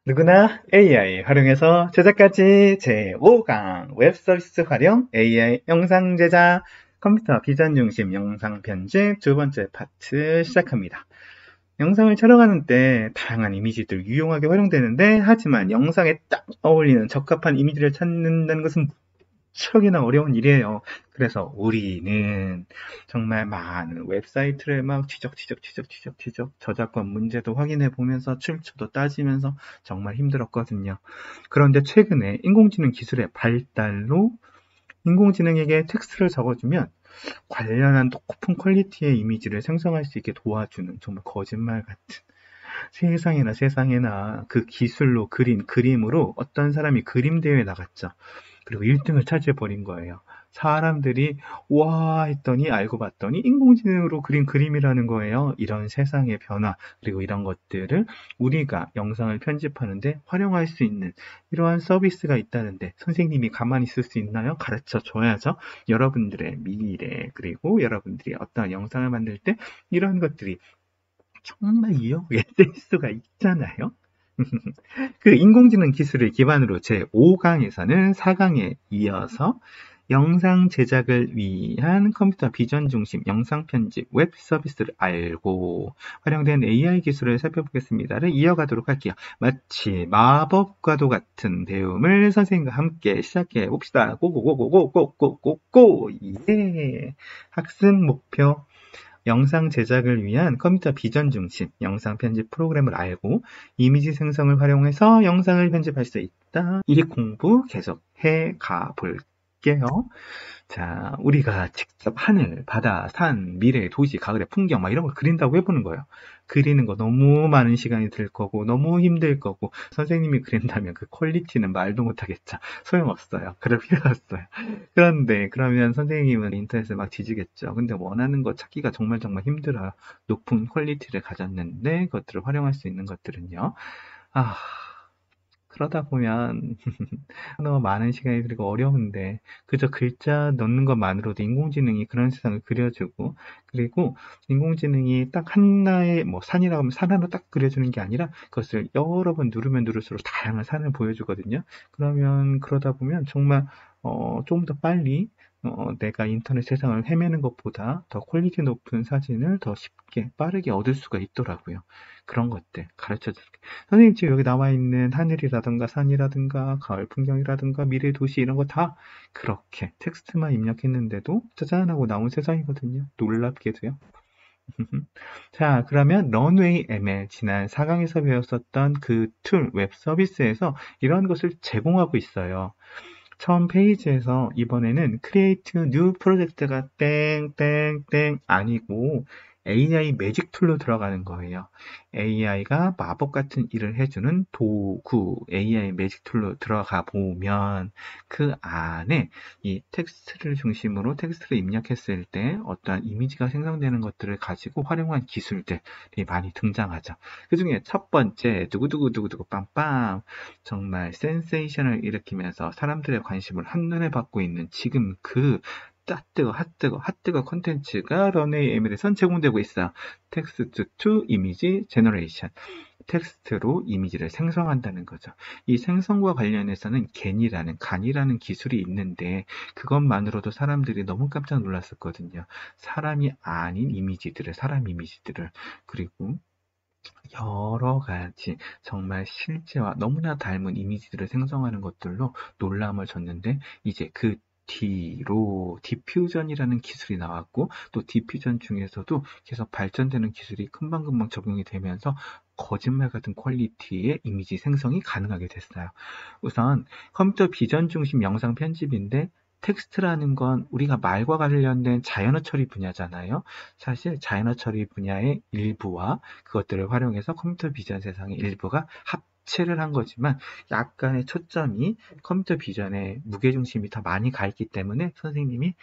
누구나 AI 활용해서 제작까지 제5강 웹서비스 활용 AI 영상 제작 컴퓨터 비전 중심 영상 편집 두 번째 파트 시작합니다. 영상을 촬영하는 때 다양한 이미지들 유용하게 활용되는데 하지만 영상에 딱 어울리는 적합한 이미지를 찾는다는 것은 무척이나 어려운 일이에요. 그래서 우리는 정말 많은 웹사이트를 막 뒤적 저작권 문제도 확인해 보면서 출처도 따지면서 정말 힘들었거든요. 그런데 최근에 인공지능 기술의 발달로 인공지능에게 텍스트를 적어주면 관련한 높은 퀄리티의 이미지를 생성할 수 있게 도와주는 정말 거짓말 같은 세상에나 그 기술로 그린 그림으로 어떤 사람이 그림 대회에 나갔죠. 그리고 1등을 차지해버린 거예요. 사람들이 와 했더니 알고 봤더니 인공지능으로 그린 그림이라는 거예요. 이런 세상의 변화 그리고 이런 것들을 우리가 영상을 편집하는데 활용할 수 있는 이러한 서비스가 있다는데 선생님이 가만히 있을 수 있나요? 가르쳐 줘야죠. 여러분들의 미래 그리고 여러분들이 어떤 영상을 만들 때 이런 것들이 정말 유용하게 쓸 수가 있잖아요. 그 인공지능 기술을 기반으로 제5강에서는 4강에 이어서 영상 제작을 위한 컴퓨터 비전 중심 영상 편집 웹 서비스를 알고 활용된 AI 기술을 살펴보겠습니다를 이어가도록 할게요. 마치 마법과도 같은 배움을 선생님과 함께 시작해 봅시다. 고고고고고고고고고 예. 학습 목표 영상 제작을 위한 컴퓨터 비전 중심 영상 편집 프로그램을 알고 이미지 생성을 활용해서 영상을 편집할 수 있다. 이 공부 계속 해 가볼게요. 자, 우리가 직접 하늘, 바다, 산, 미래, 도시, 가을의 풍경 막 이런 걸 그린다고 해보는 거예요. 그리는 거 너무 많은 시간이 들 거고 너무 힘들 거고 선생님이 그린다면 그 퀄리티는 말도 못하겠죠. 소용없어요. 그럴 필요 없어요. 그런데 그러면 선생님은 인터넷에 막 뒤지겠죠. 근데 원하는 거 찾기가 정말 힘들어요. 높은 퀄리티를 가졌는데 그것들을 활용할 수 있는 것들은요. 아, 그러다 보면 너무 많은 시간이 들고 어려운데 그저 글자 넣는 것만으로도 인공지능이 그런 세상을 그려주고 그리고 인공지능이 딱 하나의 뭐 산이라고 하면 산 하나 딱 그려주는 게 아니라 그것을 여러 번 누르면 누를수록 다양한 산을 보여주거든요. 그러면 그러다 보면 정말 좀 더 빨리 내가 인터넷 세상을 헤매는 것보다 더 퀄리티 높은 사진을 더 쉽게 빠르게 얻을 수가 있더라고요. 그런 것들 가르쳐 줄게. 선생님 지금 여기 나와 있는 하늘이라든가 산이라든가 가을 풍경이라든가 미래 도시 이런 거 다 그렇게 텍스트만 입력했는데도 짜잔 하고 나온 세상이거든요. 놀랍게도요. 자, 그러면 런웨이 ML 지난 4강에서 배웠었던 그 툴 웹 서비스에서 이런 것을 제공하고 있어요. 처음 페이지에서 이번에는 create new project가 땡땡땡 아니고 AI 매직 툴로 들어가는 거예요. AI가 마법 같은 일을 해주는 도구 AI 매직 툴로 들어가 보면 그 안에 이 텍스트를 중심으로 텍스트를 입력했을 때 어떠한 이미지가 생성되는 것들을 가지고 활용한 기술들이 많이 등장하죠. 그 중에 첫 번째 두구두구두구두구 빵빵 정말 센세이션을 일으키면서 사람들의 관심을 한눈에 받고 있는 지금 그 핫뜨거 콘텐츠가 런웨이 에밀에선 제공되고 있어요. 텍스트 투 이미지 제너레이션. 텍스트로 이미지를 생성한다는 거죠. 이 생성과 관련해서는 간이라는 기술이 있는데 그것만으로도 사람들이 너무 깜짝 놀랐었거든요. 사람이 아닌 이미지들을, 사람 이미지들을 그리고 여러 가지 정말 실제와 너무나 닮은 이미지들을 생성하는 것들로 놀람을 줬는데 이제 그 뒤로 디퓨전이라는 기술이 나왔고 또 디퓨전 중에서도 계속 발전되는 기술이 금방금방 적용이 되면서 거짓말 같은 퀄리티의 이미지 생성이 가능하게 됐어요. 우선 컴퓨터 비전 중심 영상 편집인데 텍스트라는 건 우리가 말과 관련된 자연어 처리 분야잖아요. 사실 자연어 처리 분야의 일부와 그것들을 활용해서 컴퓨터 비전 세상의 일부가 합체를 한 거지만 약간의 초점이 컴퓨터 비전에 무게중심이 더 많이 가 있기 때문에 선생님이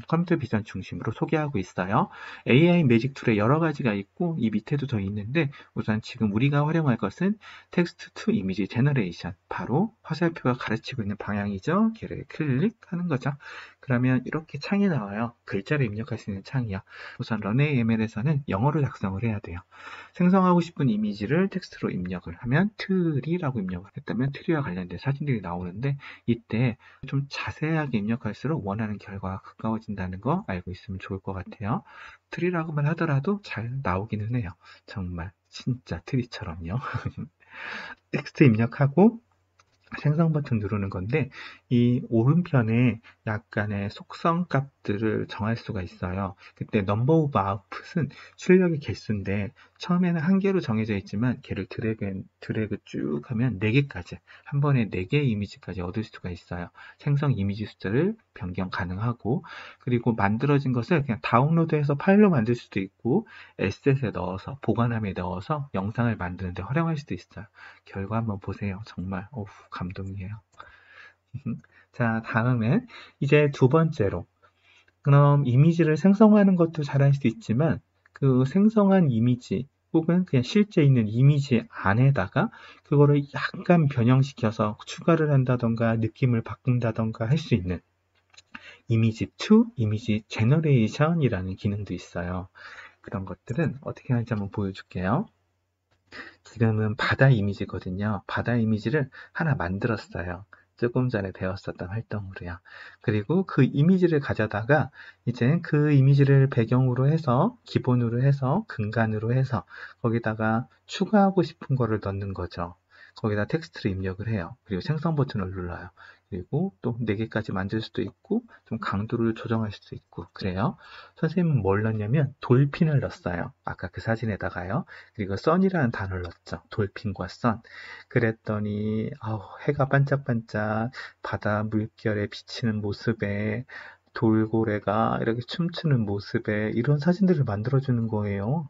컴퓨터 비전 중심으로 소개하고 있어요. AI 매직 툴에 여러 가지가 있고 이 밑에도 더 있는데 우선 지금 우리가 활용할 것은 텍스트 투 이미지 제너레이션, 바로 화살표가 가르치고 있는 방향이죠. 걔를 클릭하는 거죠. 그러면 이렇게 창이 나와요. 글자를 입력할 수 있는 창이요. 우선 런AML에서는 영어로 작성을 해야 돼요. 생성하고 싶은 이미지를 텍스트로 입력을 하면 트리라고 입력을 했다면 트리와 관련된 사진들이 나오는데 이때 좀 자세하게 입력할수록 원하는 결과가 가까워진다는 거 알고 있으면 좋을 것 같아요. 트리라고만 하더라도 잘 나오기는 해요. 정말 진짜 트리처럼요. 텍스트 입력하고 생성 버튼 누르는 건데 이 오른편에 약간의 속성 값들을 정할 수가 있어요. 그때 number of output은 출력의 개수인데 처음에는 한 개로 정해져 있지만 걔를 드래그 쭉 하면 4개까지 한 번에 4개의 이미지까지 얻을 수가 있어요. 생성 이미지 숫자를 변경 가능하고 그리고 만들어진 것을 그냥 다운로드해서 파일로 만들 수도 있고 에셋에 넣어서 보관함에 넣어서 영상을 만드는데 활용할 수도 있어요. 결과 한번 보세요. 정말 감동이에요. 자, 다음엔 이제 두 번째로 그럼 이미지를 생성하는 것도 잘할 수 있지만 그 생성한 이미지 혹은 그냥 실제 있는 이미지 안에다가 그거를 약간 변형시켜서 추가를 한다던가 느낌을 바꾼다던가 할 수 있는 이미지 투 이미지 제너레이션이라는 기능도 있어요. 그런 것들은 어떻게 하는지 한번 보여줄게요. 지금은 바다 이미지거든요. 바다 이미지를 하나 만들었어요. 조금 전에 배웠었던 활동으로요. 그리고 그 이미지를 가져다가 이제 그 이미지를 배경으로 해서 기본으로 해서 근간으로 해서 거기다가 추가하고 싶은 거를 넣는 거죠. 거기다 텍스트를 입력을 해요. 그리고 생성 버튼을 눌러요. 그리고 또 4개까지 만들 수도 있고 좀 강도를 조정할 수도 있고 그래요. 선생님은 뭘 넣냐면 돌핀을 넣었어요. 아까 그 사진에다가요. 그리고 선이라는 단어를 넣었죠. 돌핀과 선. 그랬더니 해가 반짝반짝 바다 물결에 비치는 모습에 돌고래가 이렇게 춤추는 모습에 이런 사진들을 만들어주는 거예요.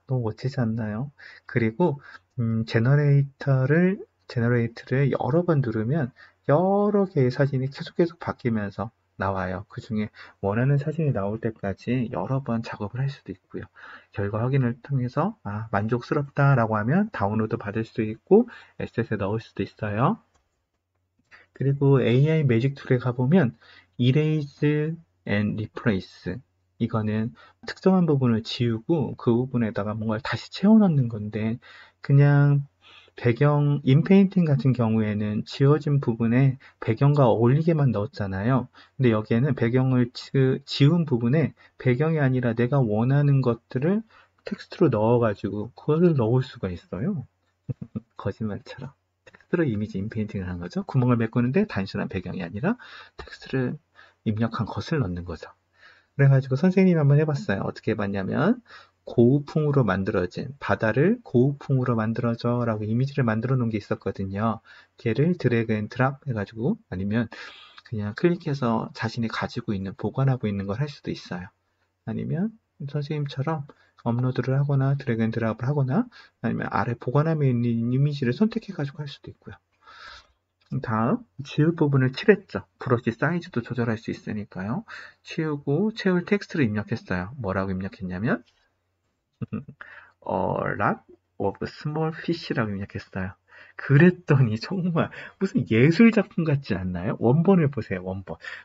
너무 멋지지 않나요? 그리고 제너레이트를 여러 번 누르면 여러 개의 사진이 계속 바뀌면서 나와요. 그 중에 원하는 사진이 나올 때까지 여러 번 작업을 할 수도 있고요. 결과 확인을 통해서 만족스럽다라고 하면 다운로드 받을 수도 있고 에셋에 넣을 수도 있어요. 그리고 AI 매직 툴에 가보면 Erase and Replace, 이거는 특정한 부분을 지우고 그 부분에다가 뭔가를 다시 채워넣는 건데 그냥 배경 인페인팅 같은 경우에는 지워진 부분에 배경과 어울리게만 넣었잖아요. 근데 여기에는 배경을 지운 부분에 배경이 아니라 내가 원하는 것들을 텍스트로 넣어가지고 그거를 넣을 수가 있어요. 거짓말처럼. 텍스트로 이미지 인페인팅을 한 거죠. 구멍을 메꾸는데 단순한 배경이 아니라 텍스트를 입력한 것을 넣는 거죠. 그래가지고 선생님이 한번 해봤어요. 어떻게 해봤냐면 고우풍으로 만들어진 바다를 고우풍으로 만들어줘 라고 이미지를 만들어 놓은 게 있었거든요. 걔를 드래그 앤 드랍 해가지고 아니면 그냥 클릭해서 자신이 가지고 있는 보관하고 있는 걸 할 수도 있어요. 아니면 선생님처럼 업로드를 하거나 드래그 앤 드랍을 하거나 아니면 아래 보관함에 있는 이미지를 선택해가지고 할 수도 있고요. 다음 지울 부분을 칠했죠. 브러쉬 사이즈도 조절할 수 있으니까요. 치우고 채울 텍스트를 입력했어요. 뭐라고 입력했냐면 A lot of small fish라고 입력했어요. 그랬더니 정말 무슨 예술 작품 같지 않나요? 원본을 보세요.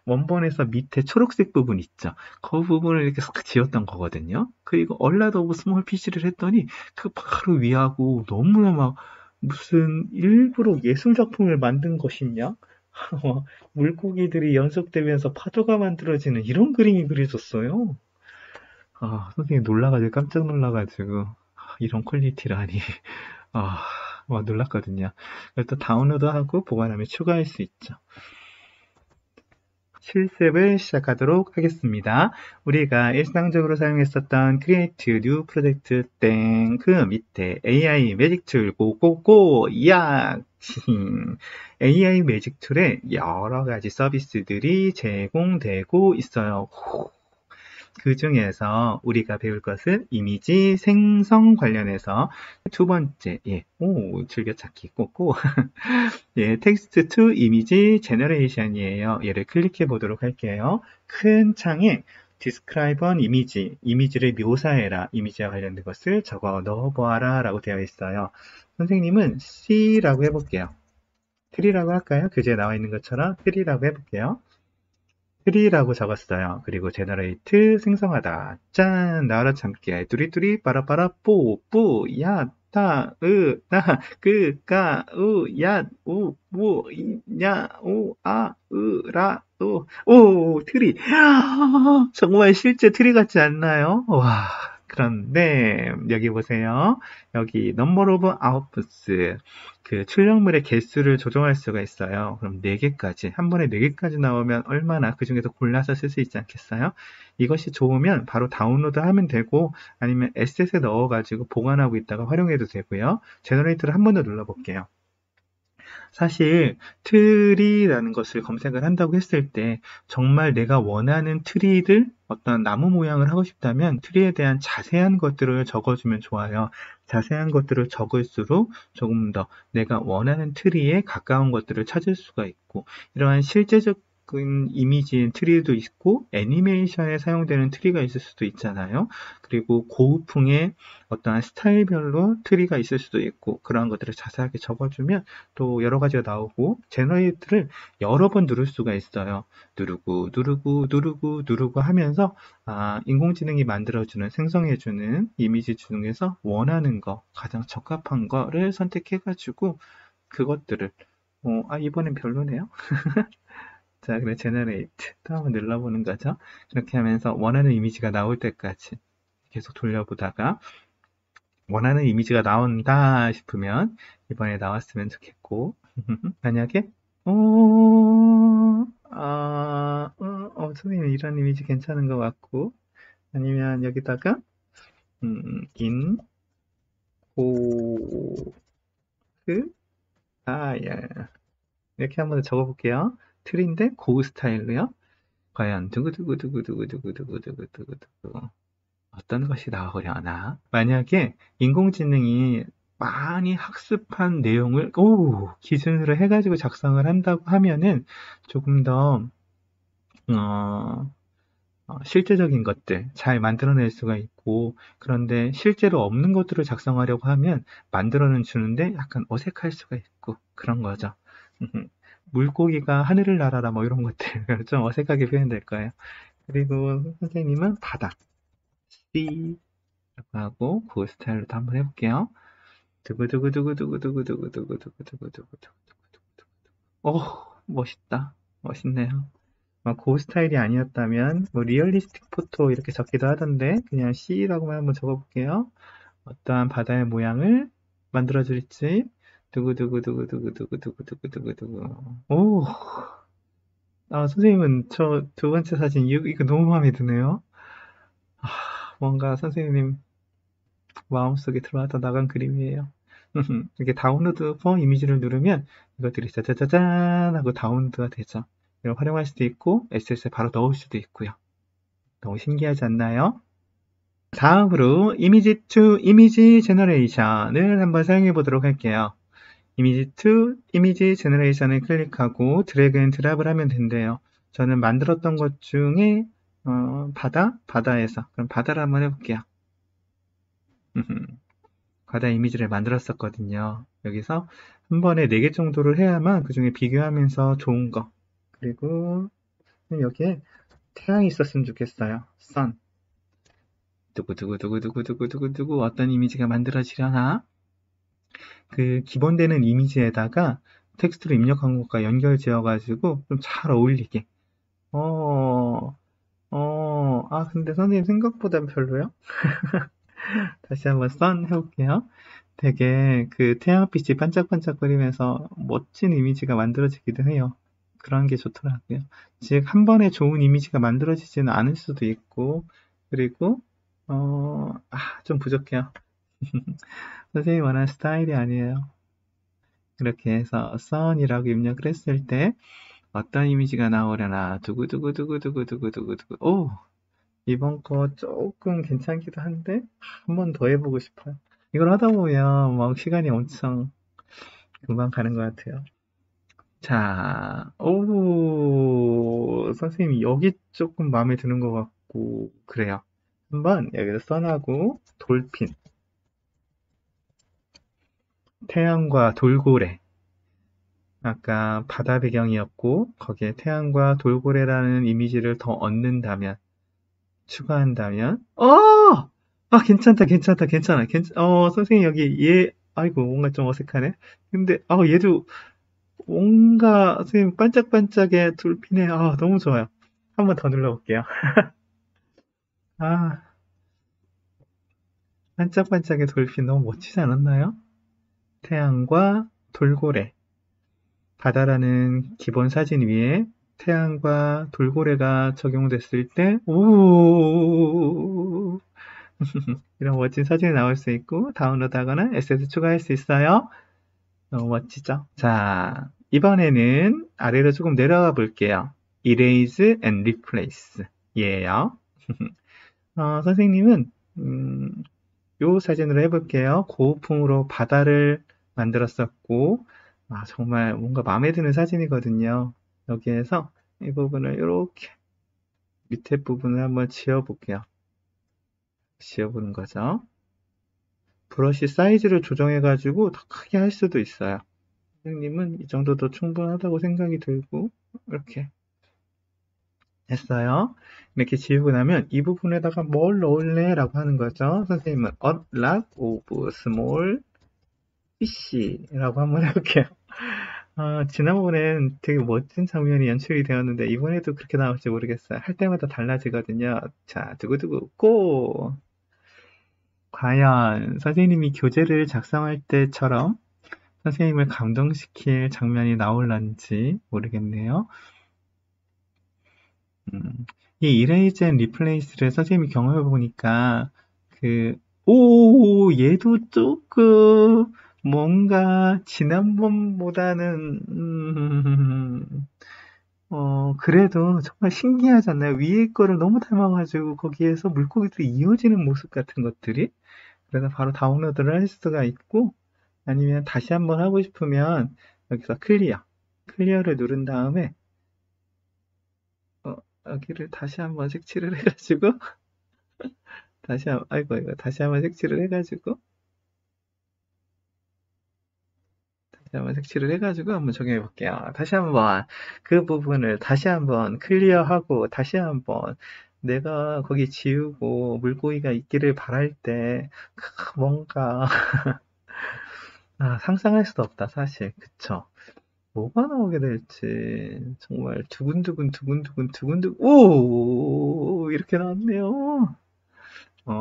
원본에서 밑에 초록색 부분 있죠. 그 부분을 이렇게 싹 지웠던 거거든요. 그리고 A lot of small fish를 했더니 그 바로 위하고 너무나 막 무슨 일부러 예술 작품을 만든 것이냐? 물고기들이 연속되면서 파도가 만들어지는 이런 그림이 그려졌어요. 선생님 놀라가지고 깜짝 놀라가지고 이런 퀄리티라니. 놀랐거든요. 일단 다운로드하고 보관함에 추가할 수 있죠. 실습을 시작하도록 하겠습니다. 우리가 일상적으로 사용했었던 Create New Project 땡 그 밑에 AI 매직 툴 고고고 야 AI 매직 툴에 여러 가지 서비스들이 제공되고 있어요. 그 중에서 우리가 배울 것은 이미지 생성 관련해서 두 번째, 즐겨찾기 꼬꼬. 예, 텍스트 투 이미지 제너레이션이에요. 얘를 클릭해 보도록 할게요. 큰 창에 describe an image, 이미지를 묘사해라. 이미지와 관련된 것을 적어 넣어보아라 라고 되어 있어요. 선생님은 C라고 해볼게요. 트리라고 할까요? 교재에 나와 있는 것처럼 트리라고 해볼게요. 트리라고 적었어요. 그리고 제너레이트 생성하다. 짠! 나와라 참깨. 뚜리뚜리 빠라빠라 뽀뿌 야 따, 나, 까, 야, 뭐, 야, 트리. 정말 실제 트리 같지 않나요? 와, 그런데, 여기 보세요. 여기, 넘버 오브 아웃풋스. 그 출력물의 개수를 조정할 수가 있어요. 그럼 4개까지, 한 번에 4개까지 나오면 얼마나 그 중에서 골라서 쓸 수 있지 않겠어요? 이것이 좋으면 바로 다운로드 하면 되고, 아니면 에셋에 넣어가지고 보관하고 있다가 활용해도 되고요. 제너레이터를 한 번 더 눌러볼게요. 사실 트리라는 것을 검색을 한다고 했을 때 정말 내가 원하는 트리들 어떤 나무 모양을 하고 싶다면 트리에 대한 자세한 것들을 적어주면 좋아요. 자세한 것들을 적을수록 조금 더 내가 원하는 트리에 가까운 것들을 찾을 수가 있고 이러한 실제적 이미지 트리도 있고 애니메이션에 사용되는 트리가 있을 수도 있잖아요. 그리고 고우풍의 어떠한 스타일별로 트리가 있을 수도 있고 그러한 것들을 자세하게 적어주면 또 여러 가지가 나오고 제너레이트를 여러 번 누를 수가 있어요. 누르고 하면서 인공지능이 만들어주는 생성해주는 이미지 중에서 원하는 거 가장 적합한 거를 선택해가지고 그것들을 이번엔 별로네요. 자, 그래, 제너레이트. 또 한번 눌러보는 거죠. 그렇게 하면서 원하는 이미지가 나올 때까지 계속 돌려보다가 원하는 이미지가 나온다 싶으면 이번에 나왔으면 좋겠고 만약에 선생님 이런 이미지 괜찮은 것 같고 아니면 여기다가 인 고스 예. 이렇게 한번 적어볼게요. 트리인데 고우 스타일로요. 과연 두구두구두구두구두구두구두구두구 어떤 것이 나오려나? 만약에 인공지능이 많이 학습한 내용을 기준으로 해가지고 작성을 한다고 하면은 조금 더 실제적인 것들 잘 만들어낼 수가 있고 그런데 실제로 없는 것들을 작성하려고 하면 만들어는 주는데 약간 어색할 수가 있고 그런 거죠. 물고기가 하늘을 날아라 뭐 이런 것들 좀 어색하게 표현될 거예요. 그리고 선생님은 바다 C 하고 그 스타일로도 한번 해볼게요. 두구두구두구두구두구두구두구두구두구두구두구두구 멋있다. 멋있네요. 그 스타일이 아니었다면 뭐 리얼리스틱 포토 이렇게 적기도 하던데 그냥 C라고만 한번 적어볼게요. 어떠한 바다의 모양을 만들어줄지 두구두구두구두구두구두구두구두구두구 선생님은 저 두 번째 사진 이거 너무 마음에 드네요. 뭔가 선생님 마음속에 들어왔다 나간 그림이에요. 이렇게 다운로드 폼 이미지를 누르면 이것들이 짜자자잔 하고 다운로드가 되죠. 이걸 활용할 수도 있고 SS에 바로 넣을 수도 있고요. 너무 신기하지 않나요? 다음으로 이미지 투 이미지 제너레이션을 한번 사용해 보도록 할게요. 이미지 투 이미지 제너레이션을 클릭하고 드래그 앤 드랍을 하면 된대요. 저는 만들었던 것 중에 바다에서 그럼 바다를 한번 해볼게요. 바다 이미지를 만들었었거든요. 여기서 한 번에 4개 정도를 해야만 그 중에 비교하면서 좋은 거 그리고 여기에 태양이 있었으면 좋겠어요. 선 두구두구두구두구두구두구 어떤 이미지가 만들어지려나 그 기본되는 이미지에다가 텍스트를 입력한 것과 연결 지어가지고 좀 잘 어울리게 근데 선생님 생각보다 별로요? 다시 한번 선 해볼게요. 되게 그 태양빛이 반짝반짝거리면서 멋진 이미지가 만들어지기도 해요. 그런 게 좋더라고요. 즉, 한 번에 좋은 이미지가 만들어지지는 않을 수도 있고, 그리고, 좀 부족해요. 선생님이 원하는 스타일이 아니에요. 이렇게 해서 sun이라고 입력을 했을 때 어떤 이미지가 나오려나 두구두구두구두구두구두구 이번 거 조금 괜찮기도 한데, 한 번 더 해보고 싶어요. 이걸 하다 보면 막 시간이 엄청 금방 가는 것 같아요. 자, 오, 선생님이 여기 조금 마음에 드는 것 같고, 그래요. 한번 여기서 써나고, 돌핀, 태양과 돌고래. 아까 바다 배경이었고, 거기에 태양과 돌고래라는 이미지를 더 얻는다면, 추가한다면, 괜찮다, 괜찮다, 괜찮아. 선생님 여기 아이고, 뭔가 좀 어색하네. 근데, 얘도 뭔가, 선생님 반짝반짝의 돌핀에, 너무 좋아요. 한번 더 눌러볼게요. 아, 반짝반짝의 돌핀 너무 멋지지 않았나요? 태양과 돌고래. 바다라는 기본 사진 위에 태양과 돌고래가 적용됐을 때, 오, 이런 멋진 사진이 나올 수 있고, 다운로드하거나 에셋에 추가할 수 있어요. 너무 멋지죠? 자, 이번에는 아래로 조금 내려가 볼게요. Erase and Replace. 예요. 선생님은, 요 사진으로 해볼게요. 고우풍으로 바다를 만들었었고, 정말 뭔가 마음에 드는 사진이거든요. 여기에서 이 부분을 이렇게 밑에 부분을 한번 지워볼게요. 지워보는 거죠. 브러쉬 사이즈를 조정해가지고 더 크게 할 수도 있어요. 선생님은 이 정도도 충분하다고 생각이 들고, 이렇게 했어요. 이렇게 지우고 나면 이 부분에다가 뭘 넣을래? 라고 하는 거죠. 선생님은 A lot of small fish라고 한번 해볼게요. 지난번엔 되게 멋진 장면이 연출이 되었는데 이번에도 그렇게 나올지 모르겠어요. 할 때마다 달라지거든요. 자, 두구두구 고! 과연 선생님이 교재를 작성할 때처럼 선생님을 감동시킬 장면이 나올런지 모르겠네요. 이 Erase and Replace를 선생님이 경험해 보니까 얘도 조금 뭔가 지난번보다는 그래도 정말 신기하잖아요. 위에 거를 너무 닮아가지고 거기에서 물고기들이 이어지는 모습 같은 것들이. 그래서 바로 다운로드를 할 수가 있고, 아니면 다시 한번 하고 싶으면 여기서 클리어를 누른 다음에 여기를 다시 한번 색칠을 해가지고 다시 한번 색칠을 해가지고 한번 적용해 볼게요. 다시 한번 그 부분을 다시 한번 클리어하고 다시 한번 내가 거기 지우고 물고기가 있기를 바랄 때 뭔가 상상할 수도 없다 사실. 그쵸? 뭐가 나오게 될지 정말 두근두근 두근두근 두근두근 오 이렇게 나왔네요.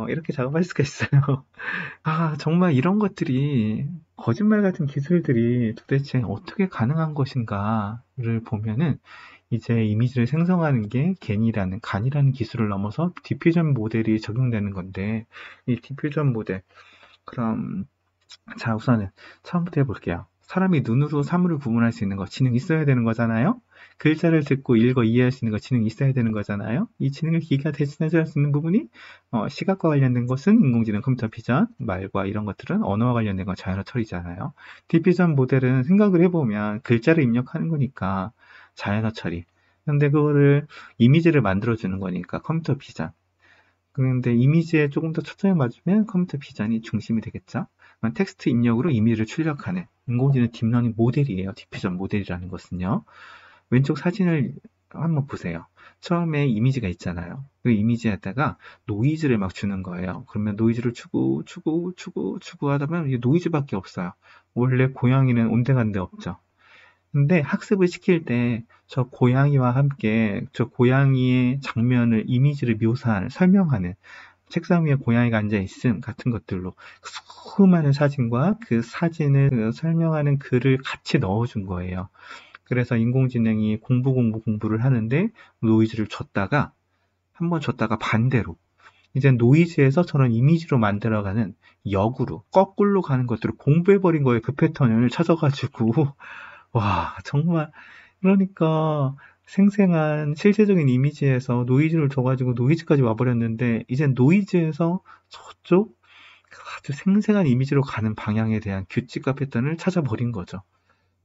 이렇게 작업할 수가 있어요. 정말 이런 것들이 거짓말 같은 기술들이 도대체 어떻게 가능한 것인가를 보면은 이제 이미지를 생성하는 게 간이라는 기술을 넘어서 디퓨전 모델이 적용되는 건데 이 디퓨전 모델 그럼 자 우선은 처음부터 해볼게요. 사람이 눈으로 사물을 구분할 수 있는 거 지능 있어야 되는 거잖아요. 글자를 듣고 읽어 이해할 수 있는 거 지능이 있어야 되는 거잖아요. 이 지능을 기계가 대신해줄 수 있는 부분이 시각과 관련된 것은 인공지능, 컴퓨터 비전, 말과 이런 것들은 언어와 관련된 건 자연어 처리잖아요. 디퓨전 모델은 생각을 해보면 글자를 입력하는 거니까 자연어 처리. 근데 그거를 이미지를 만들어주는 거니까 컴퓨터 비전. 그런데 이미지에 조금 더 초점을 맞추면 컴퓨터 비전이 중심이 되겠죠. 텍스트 입력으로 이미지를 출력하는 인공지능 딥러닝 모델이에요. 디퓨전 모델이라는 것은요. 왼쪽 사진을 한번 보세요. 처음에 이미지가 있잖아요. 그 이미지에다가 노이즈를 막 주는 거예요. 그러면 노이즈를 주고 하다 보면 이게 노이즈밖에 없어요. 원래 고양이는 온데간데 없죠. 근데 학습을 시킬 때 저 고양이와 함께 저 고양이의 장면을 이미지를 설명하는 책상 위에 고양이가 앉아있음 같은 것들로 수많은 사진과 그 사진을 설명하는 글을 같이 넣어준 거예요. 그래서 인공지능이 공부를 하는데 노이즈를 줬다가 한번 줬다가 반대로 이제 노이즈에서 저런 이미지로 만들어가는 역으로 거꾸로 가는 것들을 공부해버린 거예요. 그 패턴을 찾아가지고 와 정말 그러니까 생생한 실제적인 이미지에서 노이즈를 줘가지고 노이즈까지 와버렸는데 이젠 노이즈에서 저쪽 아주 생생한 이미지로 가는 방향에 대한 규칙과 패턴을 찾아버린 거죠.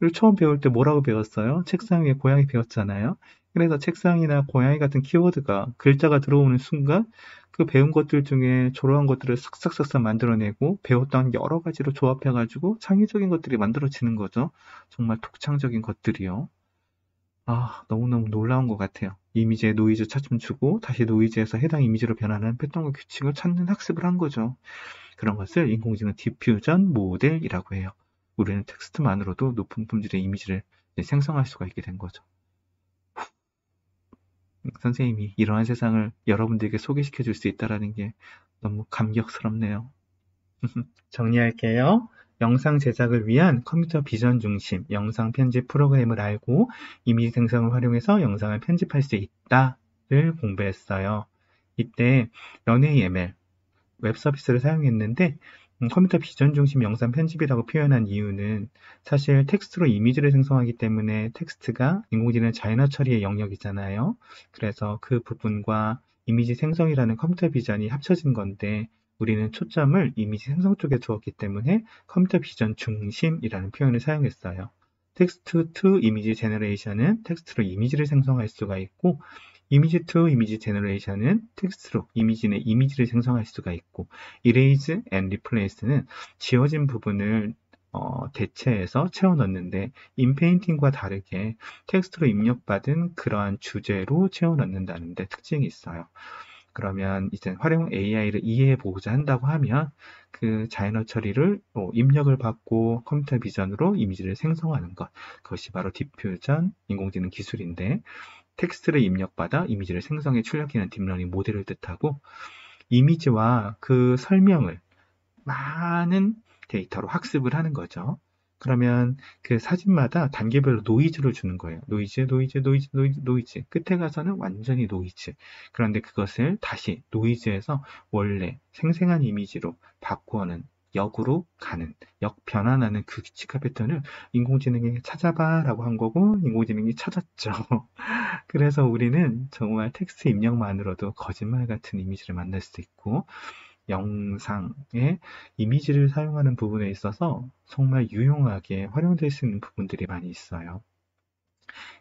그리고 처음 배울 때 뭐라고 배웠어요? 책상 위에 고양이 배웠잖아요. 그래서 책상이나 고양이 같은 키워드가 글자가 들어오는 순간 그 배운 것들 중에 저러한 것들을 싹싹싹싹 만들어내고 배웠던 여러 가지로 조합해가지고 창의적인 것들이 만들어지는 거죠. 정말 독창적인 것들이요. 아, 너무너무 놀라운 것 같아요. 이미지에 노이즈 차춤 주고 다시 노이즈에서 해당 이미지로 변하는 패턴과 규칙을 찾는 학습을 한 거죠. 그런 것을 인공지능 디퓨전 모델이라고 해요. 우리는 텍스트만으로도 높은 품질의 이미지를 생성할 수가 있게 된 거죠. 선생님이 이러한 세상을 여러분들에게 소개시켜 줄 수 있다는 게 너무 감격스럽네요. 정리할게요. 영상 제작을 위한 컴퓨터 비전 중심 영상 편집 프로그램을 알고 이미지 생성을 활용해서 영상을 편집할 수 있다를 공부했어요. 이때 연AML 웹 서비스를 사용했는데 컴퓨터 비전 중심 영상 편집이라고 표현한 이유는 사실 텍스트로 이미지를 생성하기 때문에 텍스트가 인공지능 자연어 처리의 영역이잖아요. 그래서 그 부분과 이미지 생성이라는 컴퓨터 비전이 합쳐진 건데 우리는 초점을 이미지 생성 쪽에 두었기 때문에 컴퓨터 비전 중심이라는 표현을 사용했어요. 텍스트 투 이미지 제너레이션은 텍스트로 이미지를 생성할 수가 있고 이미지 투 이미지 제너레이션은 텍스트로 이미지 내 이미지를 생성할 수가 있고 이레이즈 앤 리플레이스는 지워진 부분을 대체해서 채워 넣는데 인페인팅과 다르게 텍스트로 입력받은 그러한 주제로 채워 넣는다는 데 특징이 있어요. 그러면 이제 활용 AI를 이해해 보고자 한다고 하면 그 자연어 처리를 입력을 받고 컴퓨터 비전으로 이미지를 생성하는 것, 그것이 바로 디퓨전 인공지능 기술인데 텍스트를 입력받아 이미지를 생성해 출력하는 딥러닝 모델을 뜻하고 이미지와 그 설명을 많은 데이터로 학습을 하는 거죠. 그러면 그 사진마다 단계별로 노이즈를 주는 거예요. 노이즈, 노이즈, 노이즈, 노이즈, 노이즈. 끝에 가서는 완전히 노이즈. 그런데 그것을 다시 노이즈에서 원래 생생한 이미지로 바꾸어는 역으로 가는, 역변환하는 그 규칙화 패턴을 인공지능이 찾아봐 라고 한 거고 인공지능이 찾았죠. 그래서 우리는 정말 텍스트 입력만으로도 거짓말 같은 이미지를 만날 수 있고 영상의 이미지를 사용하는 부분에 있어서 정말 유용하게 활용될 수 있는 부분들이 많이 있어요.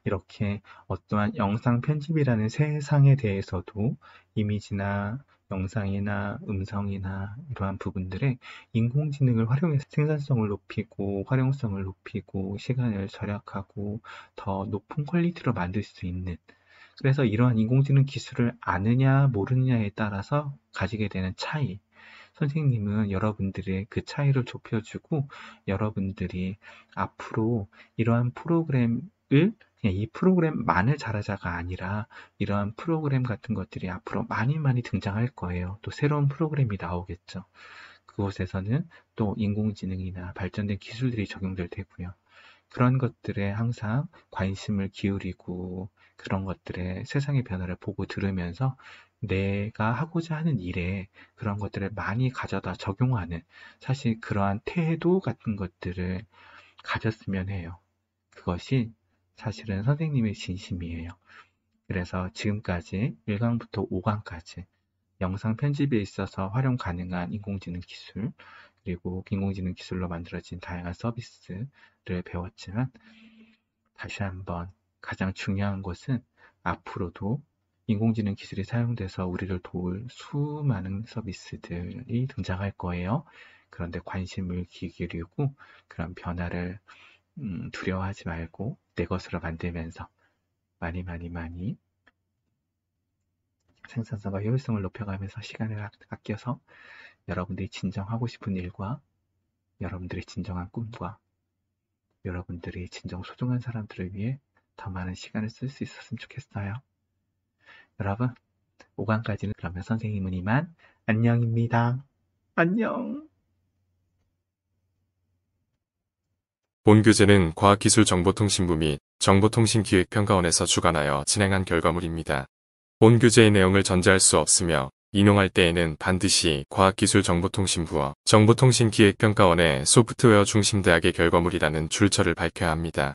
이렇게 어떠한 영상 편집이라는 세상에 대해서도 이미지나 영상이나 음성이나 이러한 부분들에 인공지능을 활용해서 생산성을 높이고 활용성을 높이고 시간을 절약하고 더 높은 퀄리티로 만들 수 있는 그래서 이러한 인공지능 기술을 아느냐 모르느냐에 따라서 가지게 되는 차이 선생님은 여러분들의 그 차이를 좁혀주고 여러분들이 앞으로 이러한 프로그램을 그냥 이 프로그램만을 잘하자가 아니라 이러한 프로그램 같은 것들이 앞으로 많이 많이 등장할 거예요. 또 새로운 프로그램이 나오겠죠. 그곳에서는 또 인공지능이나 발전된 기술들이 적용될 테고요. 그런 것들에 항상 관심을 기울이고 그런 것들의 세상의 변화를 보고 들으면서 내가 하고자 하는 일에 그런 것들을 많이 가져다 적용하는 사실 그러한 태도 같은 것들을 가졌으면 해요. 그것이 사실은 선생님의 진심이에요. 그래서 지금까지 1강부터 5강까지 영상 편집에 있어서 활용 가능한 인공지능 기술 그리고 인공지능 기술로 만들어진 다양한 서비스를 배웠지만 다시 한번 가장 중요한 것은 앞으로도 인공지능 기술이 사용돼서 우리를 도울 수많은 서비스들이 등장할 거예요. 그런데 관심을 기울이고 그런 변화를 두려워하지 말고 내 것으로 만들면서 많이 생산성과 효율성을 높여가면서 시간을 아껴서 여러분들이 진정 하고 싶은 일과 여러분들의 진정한 꿈과 여러분들이 진정 소중한 사람들을 위해 더 많은 시간을 쓸 수 있었으면 좋겠어요. 여러분 5강까지는 그러면 선생님은 이만 안녕입니다. 안녕. 본 교재는 과학기술정보통신부 및 정보통신기획평가원에서 주관하여 진행한 결과물입니다. 본 교재의 내용을 전제할 수 없으며 인용할 때에는 반드시 과학기술정보통신부와 정보통신기획평가원의 소프트웨어 중심대학의 결과물이라는 출처를 밝혀야 합니다.